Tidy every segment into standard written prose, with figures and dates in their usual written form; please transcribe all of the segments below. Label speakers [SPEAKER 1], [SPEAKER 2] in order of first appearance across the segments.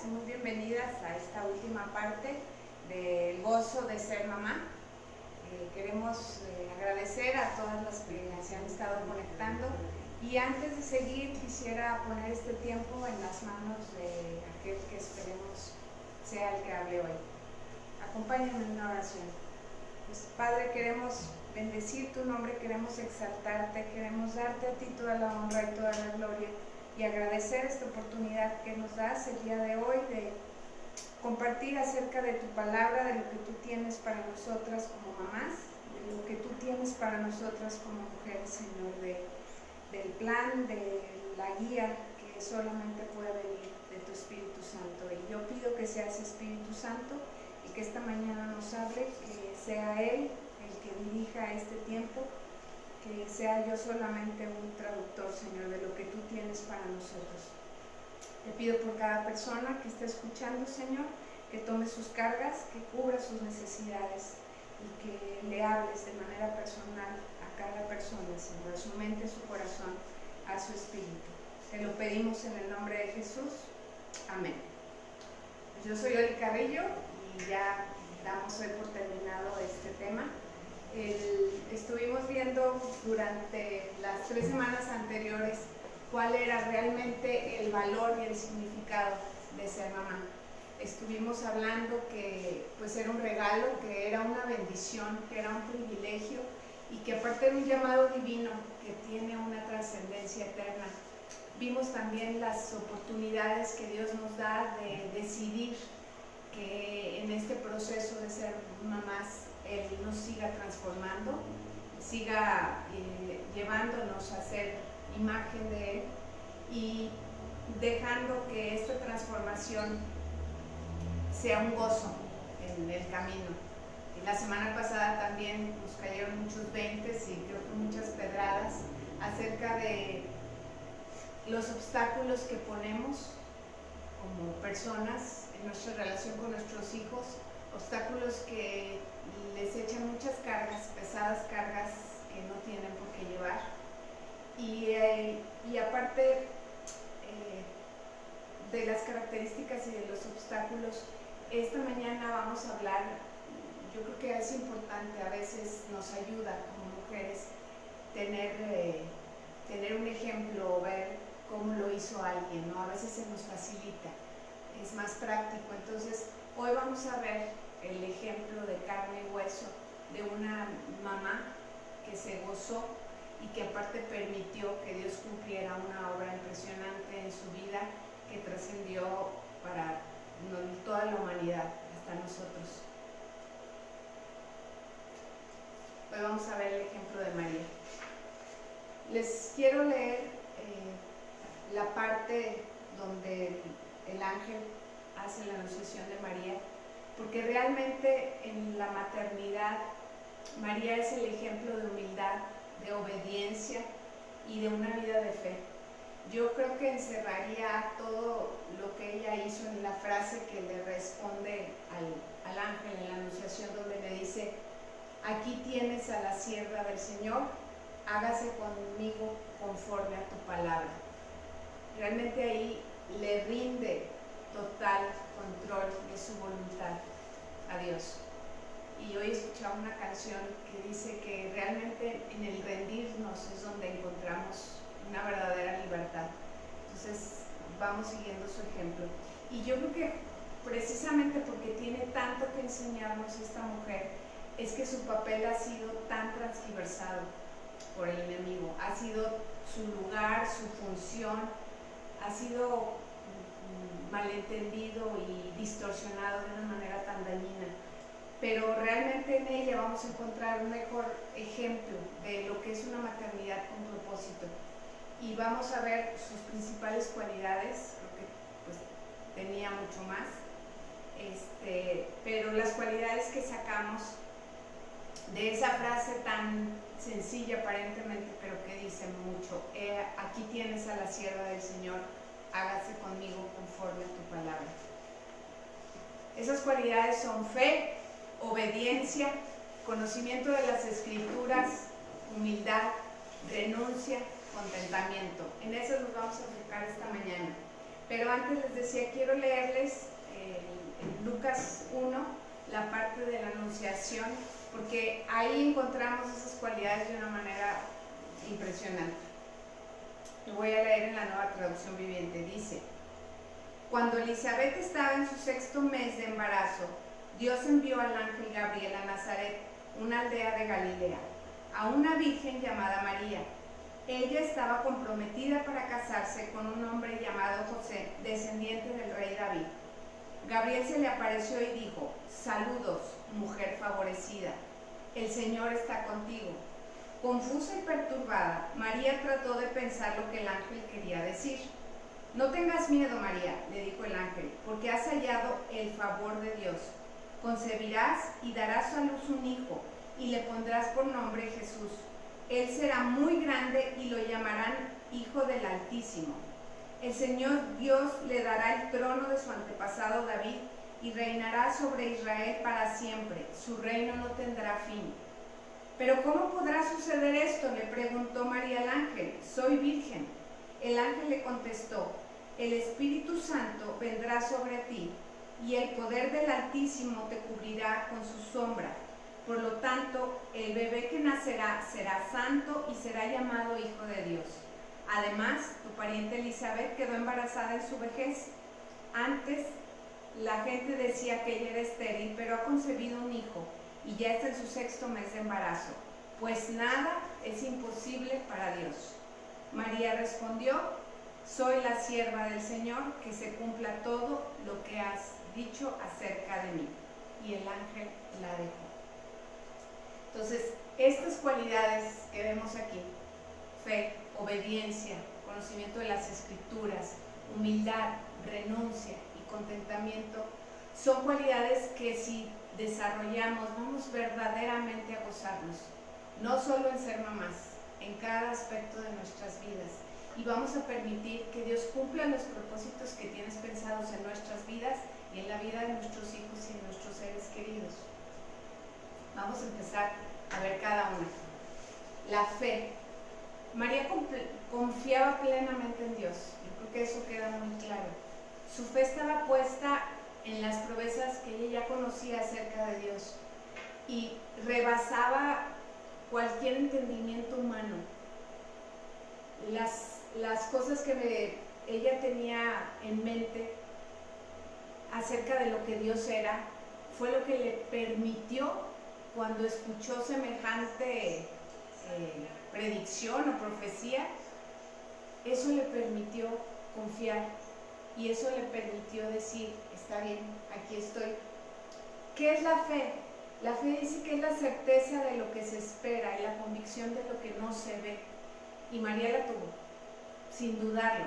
[SPEAKER 1] y muy bienvenidas a esta última parte del gozo de ser mamá. Queremos agradecer a todas las que se han estado conectando, y antes de seguir quisiera poner este tiempo en las manos de aquel que esperemos sea el que hable hoy. Acompáñenme en una oración. Pues, Padre, queremos bendecir tu nombre, queremos exaltarte, queremos darte a ti toda la honra y toda la gloria, y agradecer esta oportunidad que nos das el día de hoy de compartir acerca de tu palabra, de lo que tú tienes para nosotras como mamás, de lo que tú tienes para nosotras como mujeres, Señor, del plan, de la guía que solamente puede venir de tu Espíritu Santo. Y yo pido que sea ese Espíritu Santo el que esta mañana nos hable, que sea Él el que dirija este tiempo, que sea yo solamente un traductor, Señor, de lo que tú tienes para nosotros. Te pido por cada persona que esté escuchando, Señor, que tome sus cargas, que cubra sus necesidades y que le hables de manera personal a cada persona, Señor, a su mente, a su corazón, a su espíritu. Te lo pedimos en el nombre de Jesús. Amén. Pues yo soy Oli Carrillo y ya damos hoy por terminado este tema. Estuvimos viendo durante las 3 semanas anteriores cuál era realmente el valor y el significado de ser mamá. Estuvimos hablando que pues era un regalo, que era una bendición, que era un privilegio, y que aparte era un llamado divino que tiene una trascendencia eterna. Vimos también las oportunidades que Dios nos da de decidir que en este proceso de ser mamás Él nos siga transformando, siga llevándonos a ser imagen de Él y dejando que esta transformación sea un gozo en el camino. Y la semana pasada también nos cayeron muchos veintes y creo que muchas pedradas acerca de los obstáculos que ponemos como personas en nuestra relación con nuestros hijos, obstáculos que les echan muchas cargas, pesadas cargas que no tienen por qué llevar. Y aparte de las características y de los obstáculos, esta mañana vamos a hablar, yo creo que es importante, a veces nos ayuda como mujeres tener un ejemplo o ver cómo lo hizo alguien, ¿no? A veces se nos facilita, es más práctico. Entonces hoy vamos a ver el ejemplo de carne y hueso de una mamá que se gozó y que aparte permitió que Dios cumpliera una obra impresionante en su vida que trascendió para toda la humanidad, hasta nosotros. Hoy vamos a ver el ejemplo de María. Les quiero leer la parte donde el ángel hace la anunciación de María, porque realmente en la maternidad María es el ejemplo de humildad, de obediencia y de una vida de fe. Yo creo que encerraría todo lo que ella hizo en la frase que le responde al ángel en la anunciación, donde le dice: aquí tienes a la sierva del Señor, hágase conmigo conforme a tu palabra. Realmente ahí le rinde total control de su voluntad a Dios. Y hoy escuchaba una canción que dice que realmente en el rendirnos es donde encontramos una verdadera libertad. Entonces vamos siguiendo su ejemplo. Y yo creo que precisamente porque tiene tanto que enseñarnos esta mujer, es que su papel ha sido tan transgiversado por el enemigo. Ha sido su lugar, su función, ha sido malentendido y distorsionado de una manera tan dañina. Pero realmente en ella vamos a encontrar un mejor ejemplo de lo que es una maternidad con propósito. Y vamos a ver sus principales cualidades, porque pues tenía mucho más, pero las cualidades que sacamos de esa frase tan sencilla aparentemente, pero que dice mucho: aquí tienes a la sierva del Señor, hágase conmigo conforme a tu palabra. Esas cualidades son fe, obediencia, conocimiento de las Escrituras, humildad, renuncia, contentamiento. En eso nos vamos a enfocar esta mañana. Pero antes les decía, quiero leerles en Lucas 1, la parte de la anunciación, porque ahí encontramos esas cualidades de una manera impresionante. Lo voy a leer en la Nueva Traducción Viviente. Dice: cuando Elizabeth estaba en su 6º mes de embarazo, Dios envió al ángel Gabriel a Nazaret, una aldea de Galilea, a una virgen llamada María. Ella estaba comprometida para casarse con un hombre llamado José, descendiente del rey David. Gabriel se le apareció y dijo: saludos, mujer favorecida, el Señor está contigo. Confusa y perturbada, María trató de pensar lo que el ángel quería decir. No tengas miedo, María, le dijo el ángel, porque has hallado el favor de Dios. Concebirás y darás a luz un hijo, y le pondrás por nombre Jesús. Él será muy grande y lo llamarán Hijo del Altísimo. El Señor Dios le dará el trono de su antepasado David y reinará sobre Israel para siempre. Su reino no tendrá fin. ¿Pero cómo podrá suceder esto?, le preguntó María al ángel. Soy virgen. El ángel le contestó: el Espíritu Santo vendrá sobre ti y el poder del Altísimo te cubrirá con su sombra. Por lo tanto, el bebé que nacerá será santo y será llamado Hijo de Dios. Además, tu pariente Elizabeth quedó embarazada en su vejez. Antes, la gente decía que ella era estéril, pero ha concebido un hijo y ya está en su 6º mes de embarazo. Pues nada es imposible para Dios. María respondió: soy la sierva del Señor, que se cumpla todo lo que has dicho acerca de mí. Y el ángel la dejó. Entonces, estas cualidades que vemos aquí, fe, obediencia, conocimiento de las Escrituras, humildad, renuncia y contentamiento, son cualidades que si desarrollamos vamos verdaderamente a gozarnos, no solo en ser mamás, en cada aspecto de nuestras vidas, y vamos a permitir que Dios cumpla los propósitos que tienes pensados en nuestras vidas y en la vida de nuestros hijos y de nuestros seres queridos. Vamos a empezar a ver cada una. La fe. María confiaba plenamente en Dios. Yo creo que eso queda muy claro. Su fe estaba puesta en las proezas que ella ya conocía acerca de Dios y rebasaba cualquier entendimiento humano. Las cosas que ella tenía en mente acerca de lo que Dios era fue lo que le permitió, cuando escuchó semejante predicción o profecía, eso le permitió confiar y eso le permitió decir: está bien, aquí estoy. ¿Qué es la fe? La fe dice que es la certeza de lo que se espera y la convicción de lo que no se ve. Y María la tuvo, sin dudarlo.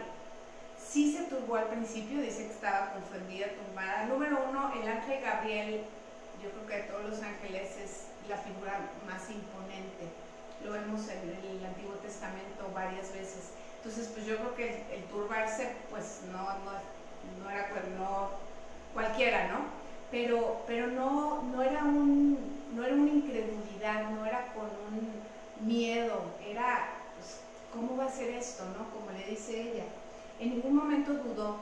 [SPEAKER 1] Sí se turbó al principio, dice que estaba confundida, turbada. Número 1, el ángel Gabriel, yo creo que de todos los ángeles es la figura más imponente. Lo vemos en el Antiguo Testamento varias veces. Entonces, pues yo creo que el turbarse, pues no era cualquiera, ¿no? Pero no era una incredulidad, no era con un miedo, era, pues, ¿cómo va a ser esto, no? Como le dice ella. En ningún momento dudó,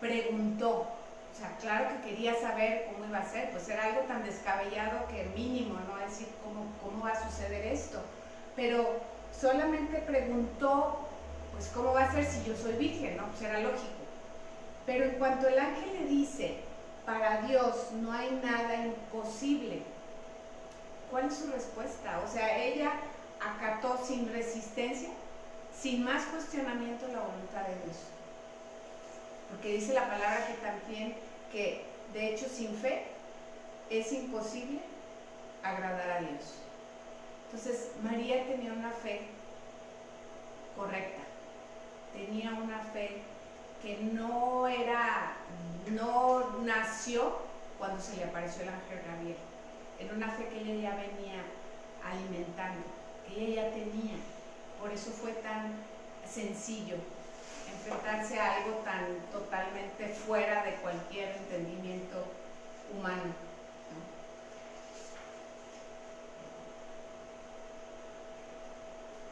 [SPEAKER 1] preguntó. O sea, claro que quería saber cómo iba a ser, pues era algo tan descabellado que mínimo, ¿no? Decir, ¿cómo va a suceder esto? Pero solamente preguntó, pues, ¿cómo va a ser si yo soy virgen, no? Pues era lógico. Pero en cuanto el ángel le dice: para Dios no hay nada imposible, ¿cuál es su respuesta? O sea, ella acató sin resistencia, sin más cuestionamiento, la voluntad de Dios. Porque dice la palabra que también, que de hecho sin fe es imposible agradar a Dios. Entonces, María tenía una fe correcta, tenía una fe que no nació cuando se le apareció el ángel Gabriel. Era una fe que ella ya venía alimentando, que ella ya tenía. Por eso fue tan sencillo enfrentarse a algo tan totalmente fuera de cualquier entendimiento humano,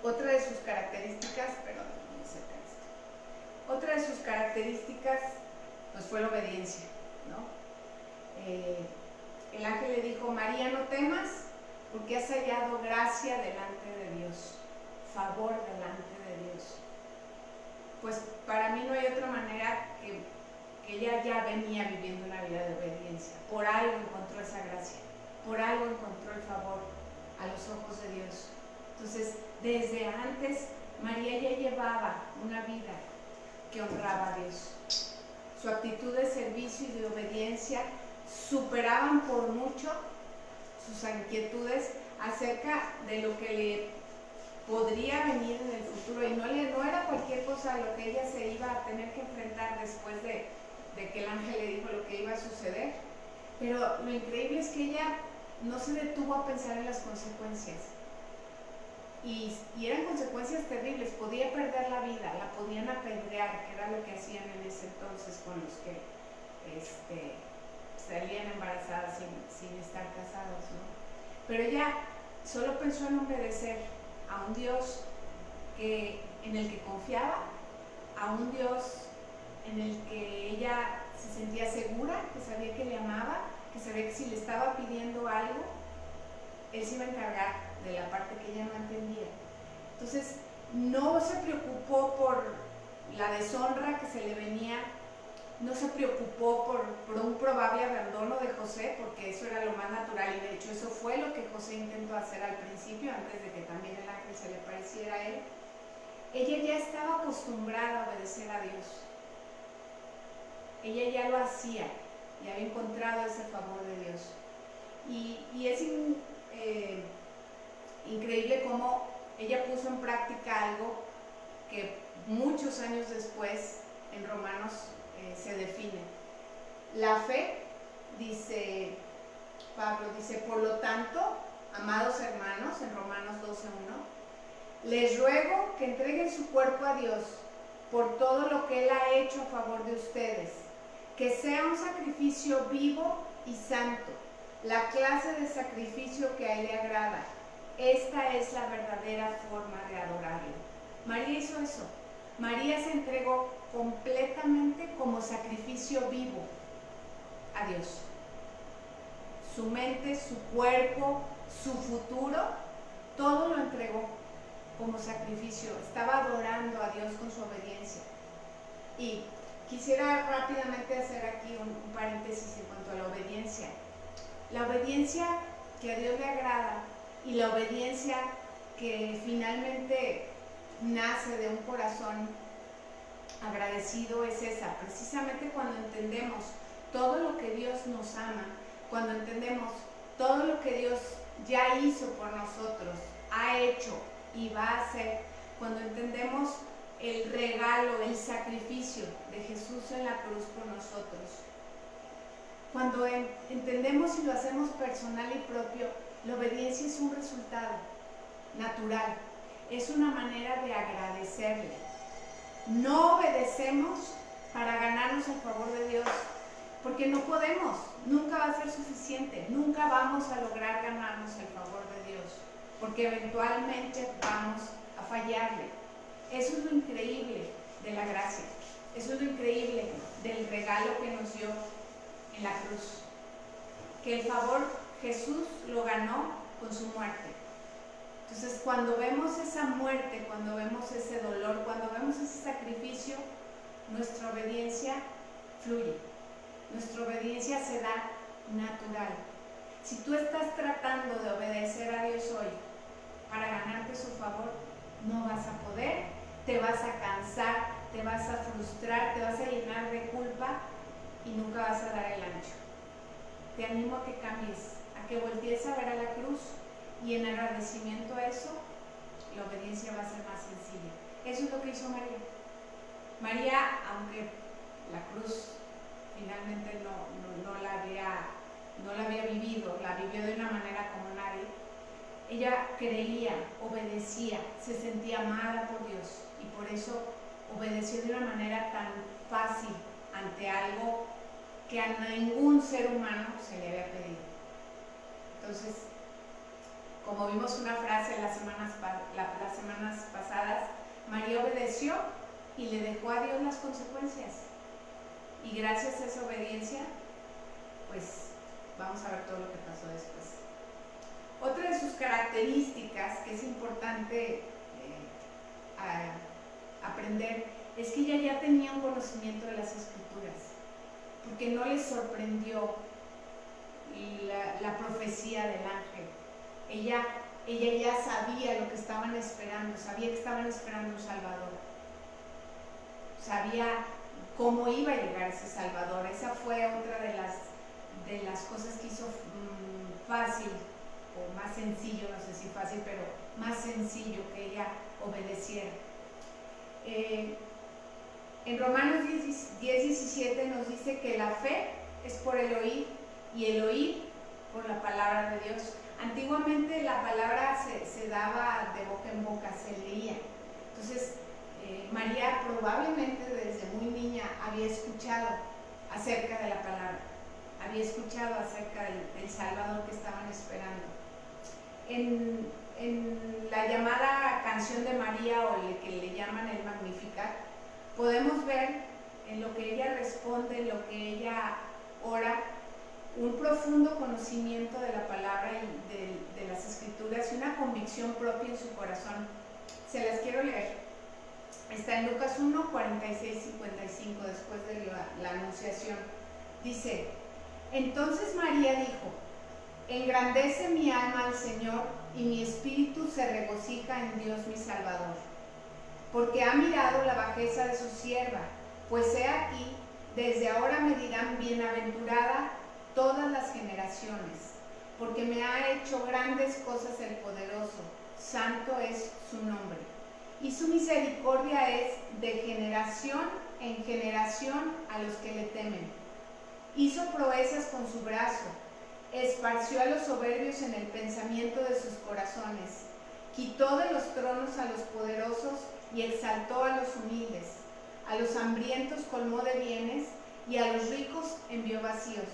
[SPEAKER 1] ¿no? Otra de sus características pues fue la obediencia, ¿no? El ángel le dijo: María, no temas, porque has hallado gracia delante de Dios, favor delante de Dios. Pues para mí no hay otra manera que ella ya venía viviendo una vida de obediencia. Por algo encontró esa gracia, por algo encontró el favor a los ojos de Dios. Entonces, desde antes, María ya llevaba una vida que honraba a Dios. Su actitud de servicio y de obediencia superaban por mucho sus inquietudes acerca de lo que le podría venir en el futuro, y no era cualquier cosa a lo que ella se iba a tener que enfrentar después de que el ángel le dijo lo que iba a suceder. Pero lo increíble es que ella no se detuvo a pensar en las consecuencias, y eran consecuencias terribles. Podía perder la vida, la podían apedrear, que era lo que hacían en ese entonces con los que salían embarazadas sin estar casados, ¿no? Pero ella solo pensó en obedecer a un Dios en el que confiaba, a un Dios en el que ella se sentía segura, que sabía que le amaba, que sabía que si le estaba pidiendo algo, Él se iba a encargar de la parte que ella no entendía. Entonces, no se preocupó por la deshonra que se le venía, no se preocupó por un probable abandono de José, porque eso era lo más natural, y de hecho eso fue lo que José intentó hacer al principio, antes de que también el ángel se le pareciera a él. Ella ya estaba acostumbrada a obedecer a Dios. Ella ya lo hacía, ya había encontrado ese favor de Dios. Y es increíble cómo ella puso en práctica algo que muchos años después en Romanos se define. La fe, dice Pablo, dice: por lo tanto, amados hermanos, en Romanos 12:1, les ruego que entreguen su cuerpo a Dios por todo lo que Él ha hecho a favor de ustedes, que sea un sacrificio vivo y santo, la clase de sacrificio que a Él le agrada. Esta es la verdadera forma de adorarlo. María hizo eso. María se entregó completamente como sacrificio vivo a Dios. Su mente, su cuerpo, su futuro, todo lo entregó como sacrificio. Estaba adorando a Dios con su obediencia. Y quisiera rápidamente hacer aquí un paréntesis en cuanto a la obediencia. La obediencia que a Dios le agrada y la obediencia que finalmente nace de un corazón agradecido es esa. Precisamente cuando entendemos todo lo que Dios nos ama, cuando entendemos todo lo que Dios ya hizo por nosotros, ha hecho y va a hacer, cuando entendemos el regalo, el sacrificio de Jesús en la cruz por nosotros, cuando entendemos y lo hacemos personal y propio, la obediencia es un resultado natural, es una manera de agradecerle. No obedecemos para ganarnos el favor de Dios, porque no podemos, nunca va a ser suficiente, nunca vamos a lograr ganarnos el favor de Dios, porque eventualmente vamos a fallarle. Eso es lo increíble de la gracia, eso es lo increíble del regalo que nos dio en la cruz, que el favor Jesús lo ganó con su muerte. Entonces, cuando vemos esa muerte, cuando vemos ese dolor, cuando vemos ese sacrificio, nuestra obediencia fluye, nuestra obediencia se da natural. Si tú estás tratando de obedecer a Dios hoy para ganarte su favor, no vas a poder, te vas a cansar, te vas a frustrar, te vas a llenar de culpa y nunca vas a dar el ancho. Te animo a que cambies, a que voltees a ver a la cruz, y en agradecimiento a eso, la obediencia va a ser más sencilla. Eso es lo que hizo María. María, aunque la cruz finalmente no la había vivido, la vivió de una manera como nadie, ella creía, obedecía, se sentía amada por Dios, y por eso obedeció de una manera tan fácil ante algo que a ningún ser humano se le había pedido. Entonces, como vimos una frase las semanas pasadas, María obedeció y le dejó a Dios las consecuencias. Y gracias a esa obediencia, pues vamos a ver todo lo que pasó después. Otra de sus características que es importante aprender es que ella ya tenía un conocimiento de las Escrituras, porque no le sorprendió la profecía del ángel. Ella ya sabía lo que estaban esperando, sabía que estaban esperando un Salvador, sabía cómo iba a llegar ese Salvador. Esa fue otra de las cosas que hizo fácil, o más sencillo, no sé si fácil, pero más sencillo que ella obedeciera. En Romanos 10:17 nos dice que la fe es por el oír y el oír por la palabra de Dios. Antiguamente la palabra se daba de boca en boca, se leía. Entonces María probablemente desde muy niña había escuchado acerca de la palabra, había escuchado acerca del Salvador que estaban esperando. En la llamada canción de María, o que le llaman el Magnificat, podemos ver en lo que ella responde, en lo que ella ora, un profundo conocimiento de la palabra y de las Escrituras y una convicción propia en su corazón. Se las quiero leer. Está en Lucas 1, 46, 55, después de la anunciación. Dice: entonces María dijo: engrandece mi alma al Señor, y mi espíritu se regocija en Dios mi Salvador, porque ha mirado la bajeza de su sierva, pues he aquí, desde ahora me dirán bienaventurada todas las generaciones, porque me ha hecho grandes cosas el poderoso, santo es su nombre, y su misericordia es de generación en generación a los que le temen. Hizo proezas con su brazo, esparció a los soberbios en el pensamiento de sus corazones, quitó de los tronos a los poderosos y exaltó a los humildes, a los hambrientos colmó de bienes y a los ricos envió vacíos.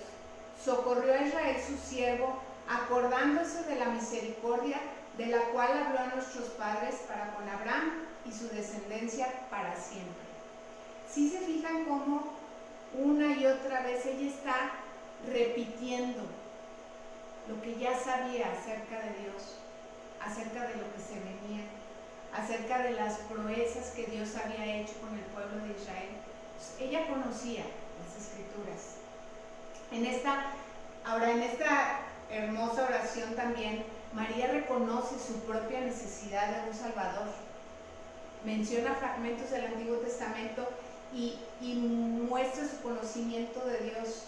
[SPEAKER 1] Socorrió a Israel su siervo, acordándose de la misericordia de la cual habló a nuestros padres para con Abraham y su descendencia para siempre. ¿Sí se fijan cómo una y otra vez ella está repitiendo lo que ya sabía acerca de Dios, acerca de lo que se venía, acerca de las proezas que Dios había hecho con el pueblo de Israel? Ella conocía las Escrituras. En esta hermosa oración también, María reconoce su propia necesidad de un Salvador. Menciona fragmentos del Antiguo Testamento y muestra su conocimiento de Dios.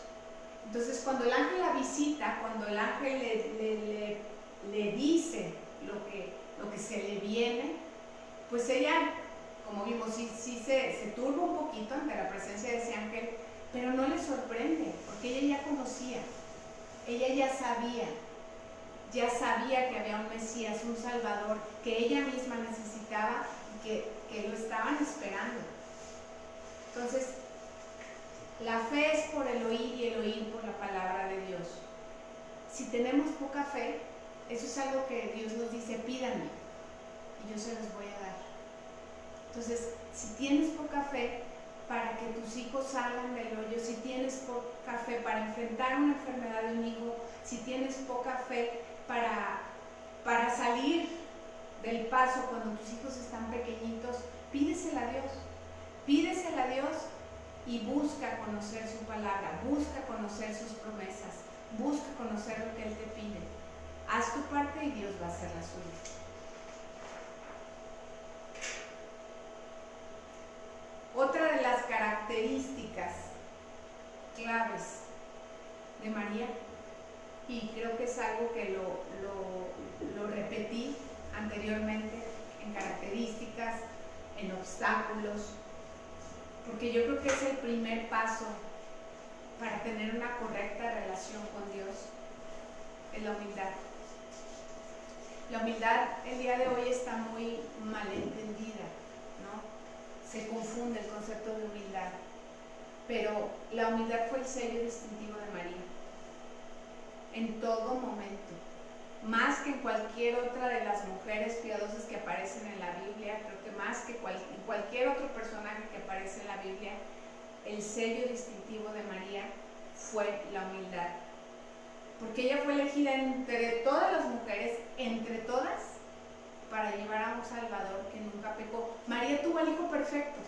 [SPEAKER 1] Entonces, cuando el ángel la visita, cuando el ángel le dice lo que se le viene, pues ella, como vimos, sí se turba un poquito ante la presencia de ese ángel, pero no le sorprende, porque ella ya conocía, ella ya sabía que había un Mesías, un Salvador, que ella misma necesitaba y que lo estaban esperando. Entonces, la fe es por el oír y el oír por la palabra de Dios. Si tenemos poca fe, eso es algo que Dios nos dice: pídanme y yo se los voy a dar. Entonces, si tienes poca fe para que tus hijos salgan del hoyo, si tienes poca fe para enfrentar una enfermedad de un hijo, si tienes poca fe para salir del paso cuando tus hijos están pequeñitos, pídesela a Dios. Pídesela a Dios y busca conocer su palabra, busca conocer sus promesas, busca conocer lo que Él te pide. Haz tu parte y Dios va a hacer la suya. Otra de las características claves de María, y creo que es algo que lo repetí anteriormente en características, en obstáculos, porque yo creo que es el primer paso para tener una correcta relación con Dios, es la humildad. La humildad el día de hoy está muy mal entendida, ¿no? Se confunde el concepto de humildad, pero la humildad fue el sello distintivo de María. En todo momento más que en cualquier otra de las mujeres piadosas que aparecen en la Biblia, creo que más que en cualquier otro personaje que aparece en la Biblia, el sello distintivo de María fue la humildad. Porque ella fue elegida entre todas las mujeres, entre todas, para llevar a un Salvador que nunca pecó. María tuvo al hijo perfecto.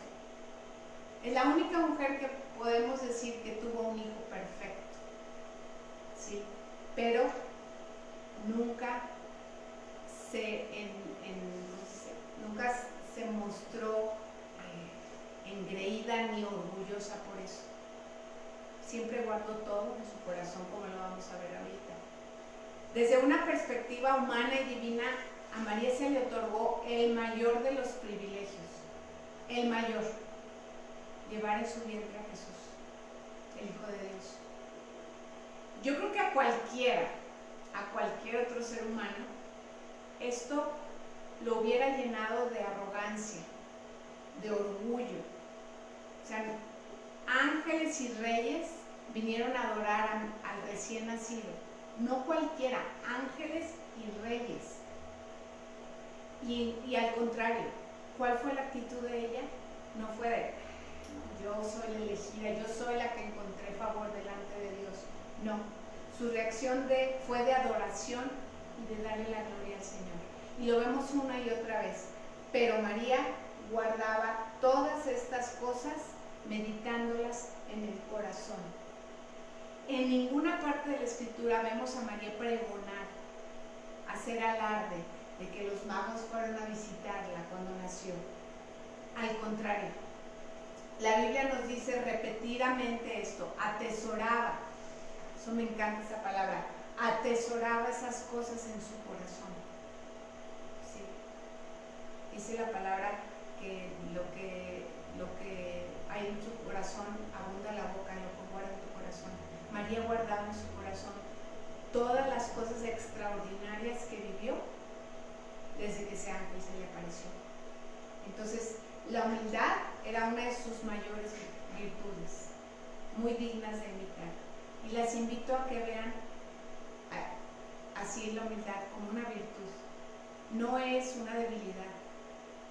[SPEAKER 1] Es la única mujer que podemos decir que tuvo un hijo perfecto. ¿Sí? Pero nunca nunca se mostró engreída ni orgullosa por eso. Siempre guardó todo en su corazón, como lo vamos a ver ahorita. Desde una perspectiva humana y divina, a María se le otorgó el mayor de los privilegios, el mayor, llevar en su vientre a Jesús, el Hijo de Dios. Yo creo que a cualquier otro ser humano, esto lo hubiera llenado de arrogancia, de orgullo. O sea, ángeles y reyes vinieron a adorar al recién nacido. No cualquiera, ángeles y reyes. Y al contrario, ¿cuál fue la actitud de ella? No fue de, yo soy la elegida, yo soy la que encontré favor delante de Dios. No, su reacción fue de adoración y de darle la gloria al Señor. Y lo vemos una y otra vez. Pero María guardaba todas estas cosas meditándolas en el corazón. En ninguna parte de la Escritura vemos a María pregonar, hacer alarde de que los magos fueron a visitarla cuando nació. Al contrario, la Biblia nos dice repetidamente esto, atesoraba, eso me encanta esa palabra, atesoraba esas cosas en su corazón. ¿Sí? Dice la palabra que lo que hay en tu corazón abunda la boca, lo que guarda en tu corazón. María guardaba en su corazón todas las cosas extraordinarias que vivió desde que ese ángel se le apareció. Entonces, la humildad era una de sus mayores virtudes, muy dignas de imitar. Y las invito a que vean así la humildad como una virtud. No es una debilidad.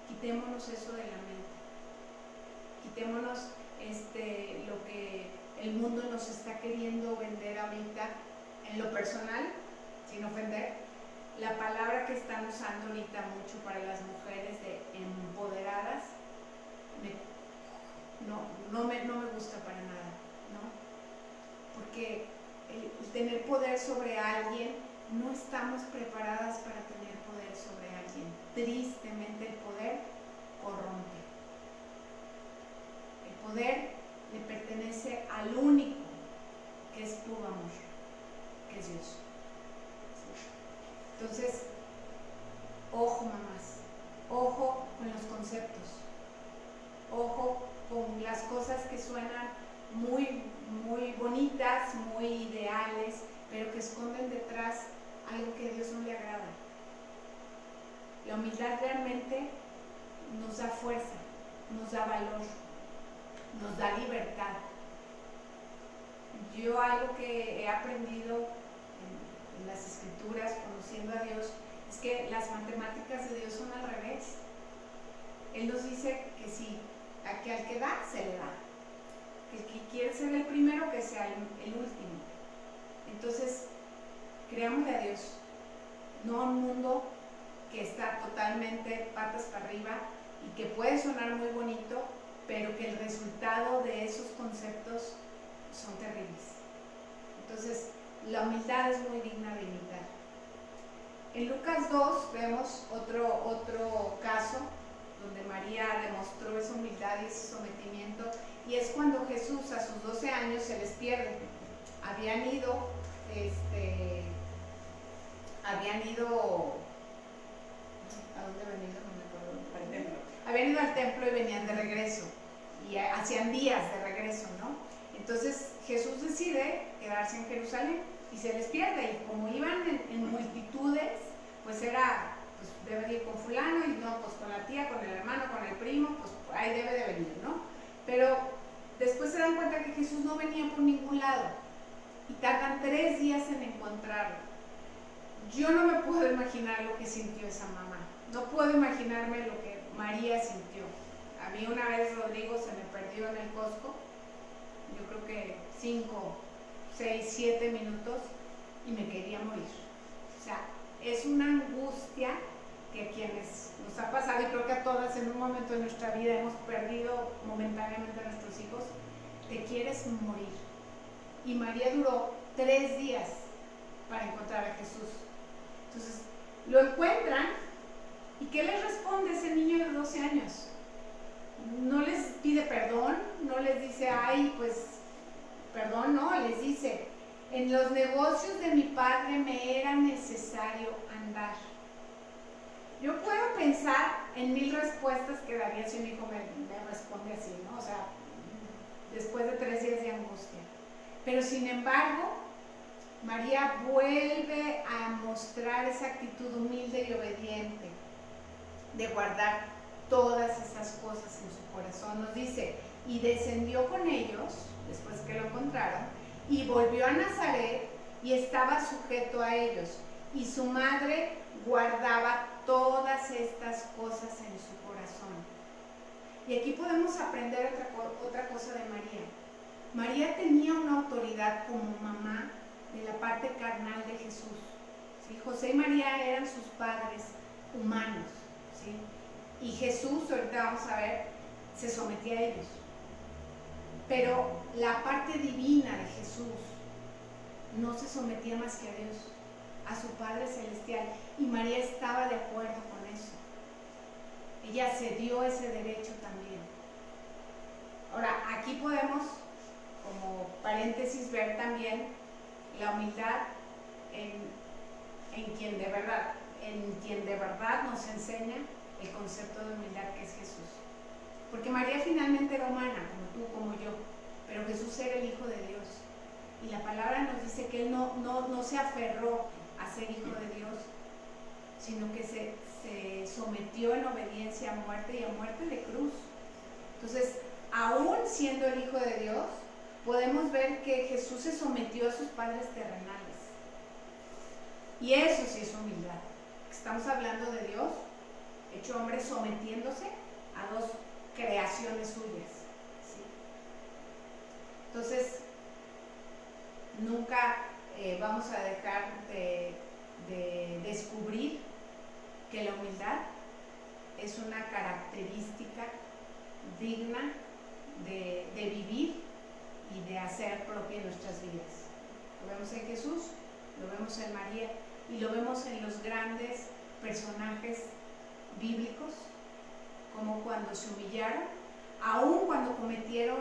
[SPEAKER 1] Quitémonos eso de la mente. Quitémonos lo que el mundo nos está queriendo vender ahorita en lo personal, sin ofender. La palabra que están usando ahorita mucho para las mujeres de empoderadas no me gusta para nada, ¿no? Porque el tener poder sobre alguien, no estamos preparadas para tener poder sobre alguien. Tristemente el poder corrompe. El poder le pertenece al único que es puro amor, que es Dios. Entonces, ojo mamás, ojo con los conceptos, ojo con las cosas que suenan muy, muy bonitas, muy ideales, pero que esconden detrás algo que a Dios no le agrada. La humildad realmente nos da fuerza, nos da valor, nos da libertad. Yo algo que he aprendido en las Escrituras, conociendo a Dios, es que las matemáticas de Dios son al revés. Él nos dice que sí, que al que da, se le da. Que el que quiere ser el primero, que sea el último. Entonces, creámosle a Dios, no a un mundo que está totalmente patas para arriba y que puede sonar muy bonito, pero que el resultado de esos conceptos son terribles. Entonces, la humildad es muy digna de imitar. En Lucas 2 vemos otro caso donde María demostró esa humildad y ese sometimiento, y es cuando Jesús a sus 12 años se les pierde. Habían ido ¿a dónde habían ido? No me acuerdo. Al templo. Habían ido al templo y venían de regreso, y hacían días de regreso, ¿no? Entonces Jesús decide quedarse en Jerusalén y se les pierde, y como iban en multitudes, pues era, pues debe ir con fulano, y no, pues con la tía, con el hermano, con el primo, pues ahí debe de venir, ¿no? Pero después se dan cuenta que Jesús no venía por ningún lado y tardan 3 días en encontrarlo. yo no me puedo imaginar lo que sintió esa mamá. No puedo imaginarme lo que María sintió. A mí una vez Rodrigo se me perdió en el Costco, yo creo que 5, 6, 7 minutos y me quería morir. O sea, es una angustia que a quienes nos ha pasado, y creo que a todas en un momento de nuestra vida hemos perdido momentáneamente a nuestros hijos, te quieres morir. Y María duró 3 días para encontrar a Jesús. Entonces, lo encuentran, ¿y qué les responde ese niño de 12 años? No les pide perdón, no les dice, ay, pues, perdón, no, les dice, en los negocios de mi padre me era necesario andar. Yo puedo pensar en 1000 respuestas que daría si un hijo me responde así, ¿no? O sea, después de 3 días de angustia. Pero sin embargo, María vuelve a mostrar esa actitud humilde y obediente de guardar todas esas cosas en su corazón. Nos dice, y descendió con ellos, después que lo encontraron, y volvió a Nazaret y estaba sujeto a ellos. Y su madre guardaba todas estas cosas en su corazón. Y aquí podemos aprender otra cosa de María. María tenía una autoridad como mamá de la parte carnal de Jesús, ¿sí? José y María eran sus padres humanos, ¿sí? Y Jesús, ahorita vamos a ver, se sometía a ellos. Pero la parte divina de Jesús no se sometía más que a Dios, a su Padre Celestial. Y María estaba de acuerdo con eso. Ella se dio ese derecho también. Ahora, aquí podemos, como paréntesis, ver también la humildad en quien de verdad nos enseña el concepto de humildad, que es Jesús. Porque María finalmente era humana, como tú, como yo, pero Jesús era el Hijo de Dios. Y la palabra nos dice que Él no se aferró a ser Hijo de Dios, sino que se sometió en obediencia a muerte, y a muerte de cruz. Entonces, aún siendo el Hijo de Dios, podemos ver que Jesús se sometió a sus padres terrenales. Y eso sí es humildad. Estamos hablando de Dios, hecho hombre, sometiéndose a 2 creaciones suyas, ¿sí? Entonces, nunca vamos a dejar de descubrir que la humildad es una característica digna de vivir y de hacer propia en nuestras vidas. Lo vemos en Jesús, lo vemos en María y lo vemos en los grandes personajes bíblicos, como cuando se humillaron, aun cuando cometieron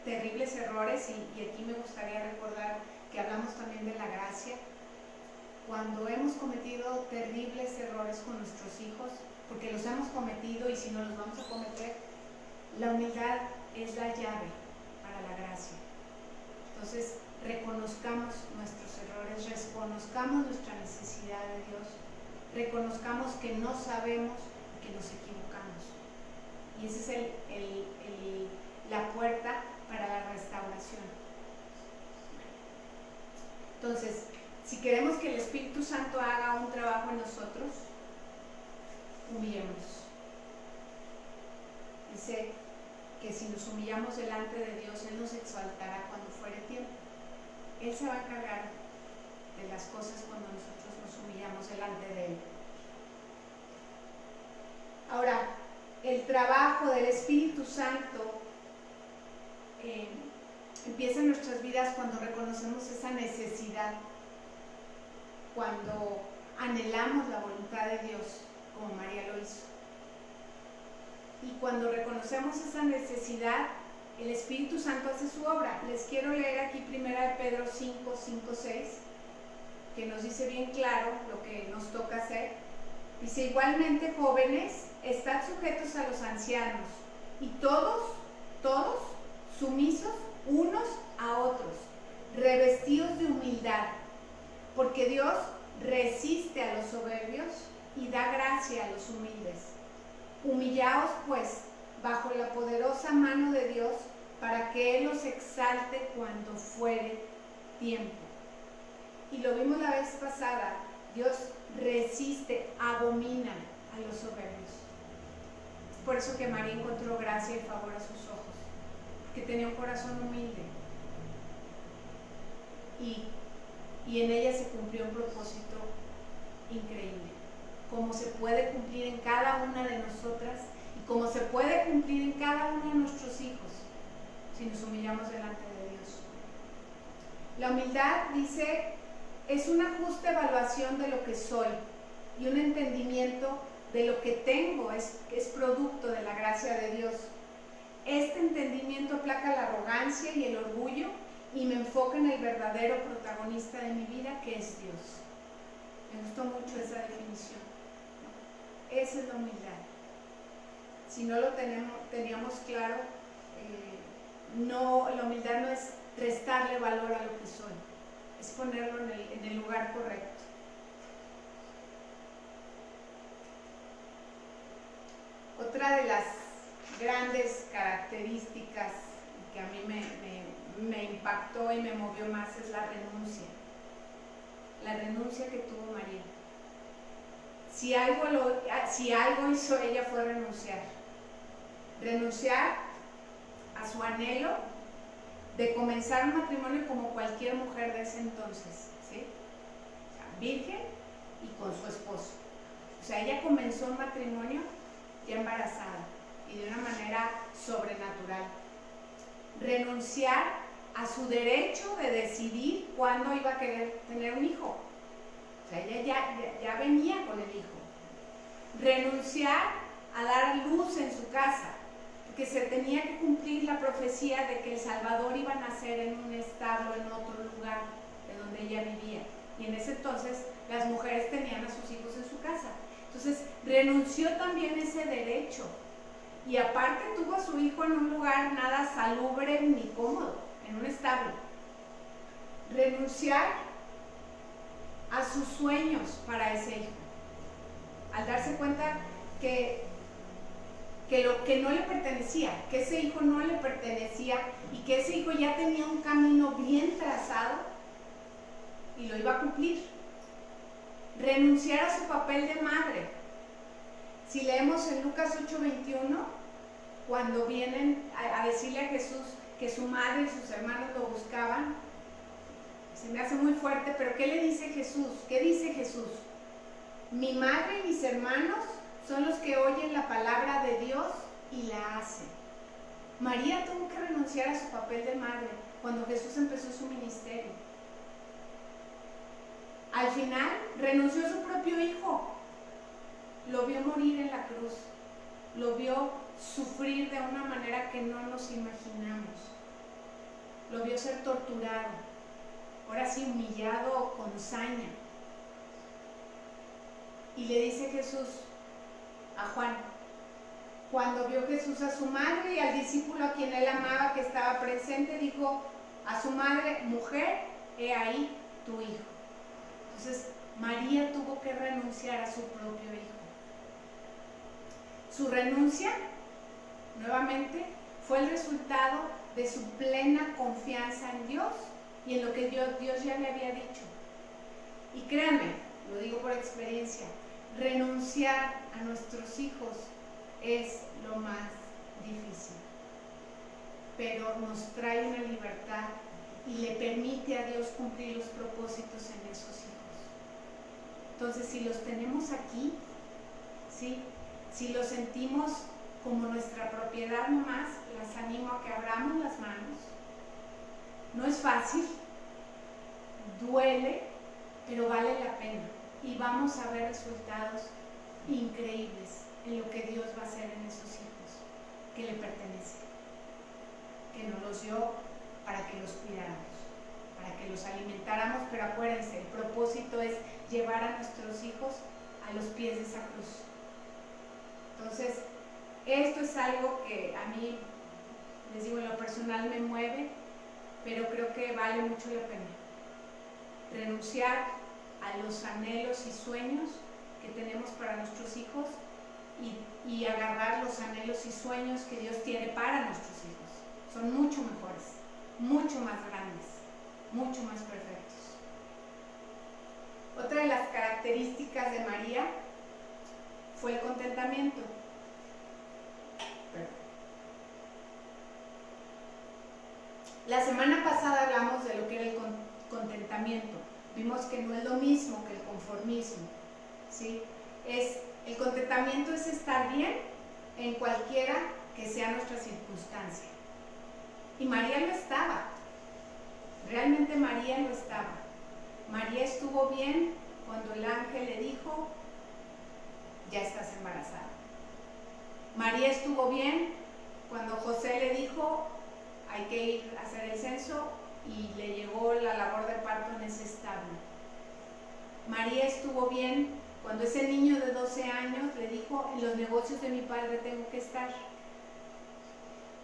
[SPEAKER 1] terribles errores, y aquí me gustaría recordar que hablamos también de la gracia. Cuando hemos cometido terribles errores con nuestros hijos, porque los hemos cometido y si no los vamos a cometer, la humildad es la llave para la gracia. Entonces, reconozcamos nuestros errores, reconozcamos nuestra necesidad de Dios, reconozcamos que no sabemos y que nos equivocamos. Y esa es la puerta para la restauración. Entonces, si queremos que el Espíritu Santo haga un trabajo en nosotros, humillémonos. Dice que si nos humillamos delante de Dios, Él nos exaltará cuando fuere tiempo. Él se va a encargar de las cosas cuando nosotros nos humillamos delante de Él. Ahora, el trabajo del Espíritu Santo empieza en nuestras vidas cuando reconocemos esa necesidad, cuando anhelamos la voluntad de Dios, como María lo hizo. Y cuando reconocemos esa necesidad, el Espíritu Santo hace su obra. Les quiero leer aquí 1 Pedro 5, 6, que nos dice bien claro lo que nos toca hacer. Dice, igualmente, jóvenes, estad sujetos a los ancianos, y todos sumisos unos a otros, revestidos de humildad, porque Dios resiste a los soberbios y da gracia a los humildes. Humillaos, pues, bajo la poderosa mano de Dios, para que Él los exalte cuando fuere tiempo. Y lo vimos la vez pasada, Dios resiste, abomina a los soberbios. Es por eso que María encontró gracia y favor a sus ojos, que tenía un corazón humilde. Y en ella se cumplió un propósito increíble, como se puede cumplir en cada una de nosotras y como se puede cumplir en cada uno de nuestros hijos si nos humillamos delante de Dios. La humildad, dice, es una justa evaluación de lo que soy y un entendimiento de lo que tengo es producto de la gracia de Dios. Este entendimiento aplaca la arrogancia y el orgullo y me enfoca en el verdadero protagonista de mi vida, que es Dios. Me gustó mucho esa definición. Esa es la humildad. Si no lo teníamos claro, la humildad no es restarle valor a lo que soy, es ponerlo en el lugar correcto. Otra de las grandes características que a mí me impactó y me movió más es la renuncia. La renuncia que tuvo María. Si algo hizo ella fue renunciar. Renunciar a su anhelo de comenzar un matrimonio como cualquier mujer de ese entonces, ¿sí? O sea, virgen y con su esposo. O sea, ella comenzó un matrimonio ya embarazada y de una manera sobrenatural. Renunciar a su derecho de decidir cuándo iba a querer tener un hijo. O sea, ella ya venía con el hijo. Renunciar a dar luz en su casa, porque se tenía que cumplir la profecía de que el Salvador iba a nacer en un establo, en otro lugar de donde ella vivía. Y en ese entonces las mujeres tenían a sus hijos en su casa. Entonces renunció también ese derecho. Y aparte tuvo a su hijo en un lugar nada salubre ni cómodo, en un establo. Renunciar a sus sueños para ese hijo. Al darse cuenta que no le pertenecía, que ese hijo no le pertenecía y que ese hijo ya tenía un camino bien trazado y lo iba a cumplir. Renunciar a su papel de madre. Si leemos en Lucas 8:21, cuando vienen a decirle a Jesús que su madre y sus hermanos lo buscaban, se me hace muy fuerte, pero ¿qué le dice Jesús? ¿Qué dice Jesús? Mi madre y mis hermanos son los que oyen la palabra de Dios y la hacen. María tuvo que renunciar a su papel de madre cuando Jesús empezó su ministerio. Al final renunció a su propio hijo. Lo vio morir en la cruz. Lo vio sufrir de una manera que no nos imaginamos. Lo vio ser torturado. Ahora sí, humillado con saña. Y le dice Jesús a Juan, cuando vio Jesús a su madre y al discípulo a quien él amaba que estaba presente, dijo a su madre, mujer, he ahí tu hijo. Entonces María tuvo que renunciar a su propio hijo. Su renuncia, nuevamente, fue el resultado de su plena confianza en Dios y en lo que Dios ya le había dicho. Y créanme, lo digo por experiencia, renunciar a nuestros hijos es lo más difícil, pero nos trae una libertad y le permite a Dios cumplir los propósitos en esos hijos. Entonces, si los tenemos aquí, ¿sí? Si los sentimos como nuestra propiedad nomás, las animo a que abramos las manos. No es fácil, duele, pero vale la pena. Y vamos a ver resultados increíbles en lo que Dios va a hacer en esos hijos que le pertenecen, que nos los dio para que los cuidáramos, para que los alimentáramos, pero acuérdense, el propósito es llevar a nuestros hijos a los pies de esa cruz. Entonces, esto es algo que a mí, les digo, en lo personal me mueve, pero creo que vale mucho la pena. Renunciar a los anhelos y sueños que tenemos para nuestros hijos y agarrar los anhelos y sueños que Dios tiene para nuestros hijos. Son mucho mejores, mucho más grandes, mucho más perfectos. Otra de las características características de María fue el contentamiento. La semana pasada hablamos de lo que era el contentamiento. Vimos que no es lo mismo que el conformismo, ¿sí? El contentamiento es estar bien en cualquiera que sea nuestra circunstancia. Y María lo estaba. Realmente María lo estaba. María estuvo bien cuando el ángel le dijo, ya estás embarazada. María estuvo bien cuando José le dijo, hay que ir a hacer el censo, y le llegó la labor de parto en ese establo. María estuvo bien cuando ese niño de 12 años le dijo, en los negocios de mi padre tengo que estar.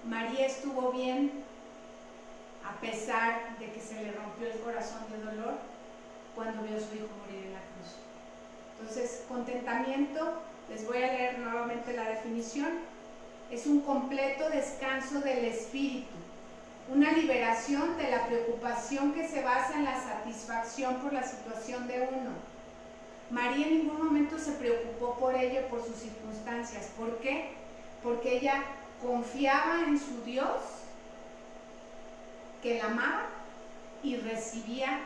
[SPEAKER 1] María estuvo bien a pesar de que se le rompió el corazón de dolor cuando vio a su hijo morir en la cruz. Entonces, contentamiento, les voy a leer nuevamente la definición, es un completo descanso del espíritu, una liberación de la preocupación que se basa en la satisfacción por la situación de uno. María en ningún momento se preocupó por ella, por sus circunstancias. ¿Por qué? Porque ella confiaba en su Dios, que la amaba y recibía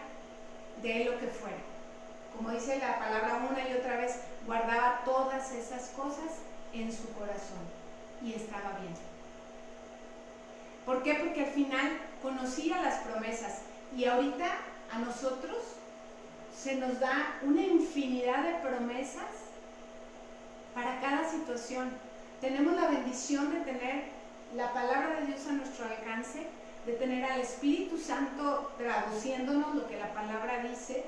[SPEAKER 1] de él lo que fuera. Como dice la palabra una y otra vez, guardaba todas esas cosas en su corazón y estaba bien. ¿Por qué? Porque al final conocía las promesas, y ahorita a nosotros se nos da una infinidad de promesas para cada situación. Tenemos la bendición de tener la palabra de Dios a nuestro alcance, de tener al Espíritu Santo traduciéndonos lo que la palabra dice,